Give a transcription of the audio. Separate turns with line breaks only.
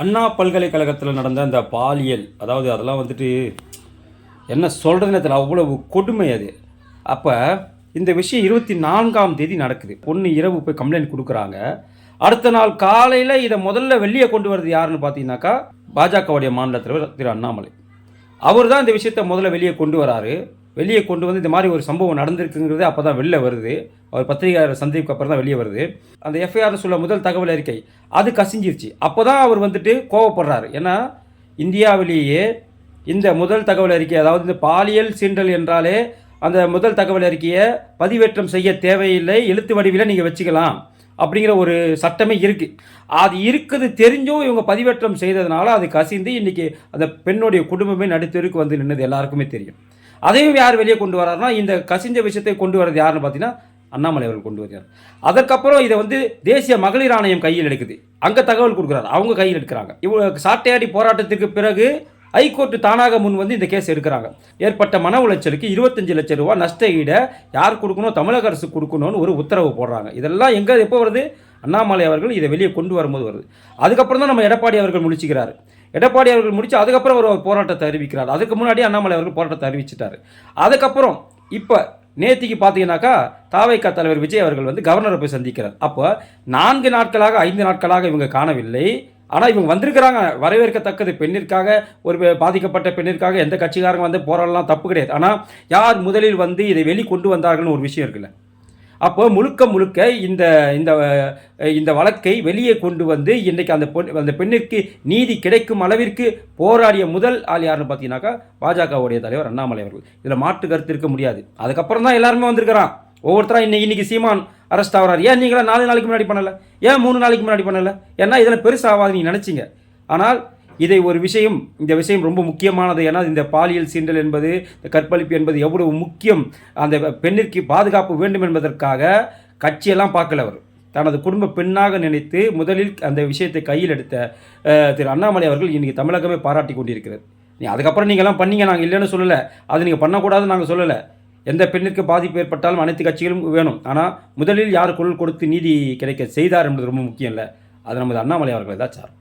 அண்ணா பல்கலைக்கழகத்தில் நடந்த அந்த பாலியல், அதாவது அதெல்லாம் வந்துட்டு என்ன சொல்கிறதுன்னு தெரியல, அவ்வளவு கொடுமை அது. அப்போ இந்த விஷயம் 24ஆம் தேதி நடக்குது. பொண்ணு இரவு போய் கம்ப்ளைண்ட் கொடுக்குறாங்க. அடுத்த நாள் காலையில் இதை முதல்ல வெளியே கொண்டு வரது யாருன்னு பார்த்தீங்கன்னாக்கா, பாஜகவுடைய மாநில தலைவர் திரு அண்ணாமலை. அவர் தான் இந்த விஷயத்தை முதல்ல வெளியே கொண்டு வராரு. வெளியே கொண்டு வந்து இந்த மாதிரி ஒரு சம்பவம் நடந்திருக்குங்கிறது அப்போ தான் வெளில வருது. அவர் பத்திரிகையாளர் சந்திப்புக்கு அப்புறம் தான் வெளியே வருது. அந்த எஃப்ஐஆர் சொல்ல முதல் தகவல் அறிக்கை அது கசிஞ்சிருச்சு. அப்போ தான் அவர் வந்துட்டு கோவப்படுறாரு. ஏன்னா இந்தியாவிலேயே இந்த முதல் தகவல் அறிக்கை, அதாவது இந்த பாலியல் சீண்டல் என்றாலே அந்த முதல் தகவல் அறிக்கையை பதிவேற்றம் செய்ய தேவையில்லை, எழுத்து வடிவில் நீங்கள் வச்சுக்கலாம் அப்படிங்கிற ஒரு சட்டமே இருக்குது. அது இருக்குது தெரிஞ்சும் இவங்க பதிவேற்றம் செய்ததுனால அது கசிந்து இன்றைக்கி அந்த பெண்ணுடைய குடும்பமே நடுத்தருக்கு வந்து நின்னது எல்லாருக்குமே தெரியும். அதையும் யார் வெளியே கொண்டு வராருன்னா, இந்த கசிஞ்ச விஷயத்தை கொண்டு வரது யாருன்னு பார்த்தீங்கன்னா அண்ணாமலை அவர்கள் கொண்டு வருகிறார். அதற்கப்புறம் இதை வந்து தேசிய மகளிர் ஆணையம் கையில் எடுக்குது. அங்கே தகவல் கொடுக்குறாரு, அவங்க கையில் எடுக்கிறாங்க. இவங்க சாட்டையாடி போராட்டத்துக்கு பிறகு ஹைகோர்ட் தானாக முன் வந்து இந்த கேஸ் எடுக்கிறாங்க. ஏற்பட்ட மன உளைச்சலுக்கு 25 லட்சம் ரூபா நஷ்ட ஈட யார் கொடுக்கணும், தமிழக அரசு கொடுக்கணும்னு ஒரு உத்தரவு போடுறாங்க. இதெல்லாம் எங்கே எப்போ வருது? அண்ணாமலை அவர்கள் இதை வெளியே கொண்டு வரும்போது வருது. அதுக்கப்புறம் தான் நம்ம எடப்பாடி அவர்கள் முடிச்சுக்கிறாரு. எடப்பாடி அவர்கள் முடிச்சு அதுக்கப்புறம் ஒரு போராட்டத்தை அறிவிக்கிறார். அதுக்கு முன்னாடி அண்ணாமலை அவர்கள் போராட்டத்தை அறிவிச்சிட்டார். அதுக்கப்புறம் இப்போ நேத்திக்கு பார்த்தீங்கன்னாக்கா தாவைக்கா தலைவர் விஜய் அவர்கள் வந்து கவர்னரை போய் சந்திக்கிறார். அப்போ 4 நாட்களாக 5 நாட்களாக இவங்க காணவில்லை. ஆனால் இவங்க வந்திருக்கிறாங்க, வரவேற்கத்தக்கது. பெண்ணிற்காக, ஒரு பாதிக்கப்பட்ட பெண்ணிற்காக எந்த கட்சிக்காரங்க வந்து போராடலாம், தப்பு கிடையாது. ஆனால் யார் முதலில் வந்து இதை வெளிக்கொண்டு வந்தார்கள்னு ஒரு விஷயம் இருக்குல்ல. அப்போ முழுக்க முழுக்க இந்த இந்த இந்த வழக்கை வெளியே கொண்டு வந்து இன்றைக்கு அந்த பெண்ணிற்கு நீதி கிடைக்கும் அளவிற்கு போராடிய முதல் ஆள் யாருன்னு பார்த்தீங்கன்னாக்கா பாஜகவுடைய தலைவர் அண்ணாமலை அவர்கள். இதில் மாற்று கருத்து இருக்க முடியாது. அதுக்கப்புறம் தான் எல்லாருமே வந்திருக்கிறான். ஒவ்வொருத்தரா இன்னைக்கு சீமான் அரெஸ்ட் ஆகிறார். ஏன் நீங்களாம் 4 நாளைக்கு முன்னாடி பண்ணலை? ஏன் 3 நாளைக்கு முன்னாடி பண்ணலை? ஏன்னா இதில் பெருசாகாது நீங்கள் நினச்சிங்க. ஆனால் இதை ஒரு விஷயம், இந்த விஷயம் ரொம்ப முக்கியமானது. ஏன்னா இந்த பாலியல் சீண்டல் என்பது, இந்த கற்பழிப்பு என்பது எவ்வளவு முக்கியம். அந்த பெண்ணிற்கு பாதுகாப்பு வேண்டும் என்பதற்காக கட்சியெல்லாம் பார்க்கல. அவர் தனது குடும்ப பெண்ணாக நினைத்து முதலில் அந்த விஷயத்தை கையில் எடுத்த திரு அண்ணாமலை அவர்கள் இன்றைக்கி தமிழகமே பாராட்டி கொண்டிருக்கிறது. அதுக்கப்புறம் நீங்கள்லாம் பண்ணீங்க, நாங்கள் இல்லைன்னு சொல்லலை. அது நீங்கள் பண்ணக்கூடாதுன்னு நாங்கள் சொல்லலை. எந்த பெண்ணிற்கு பாதிப்பு ஏற்பட்டாலும் அனைத்து கட்சிகளும் வேணும். ஆனால் முதலில் யார் குரல் கொடுத்து நீதி கிடைக்க செய்தார் என்பது ரொம்ப முக்கியம் இல்லை. அது நமது அண்ணாமலை அவர்களை தான் சார்.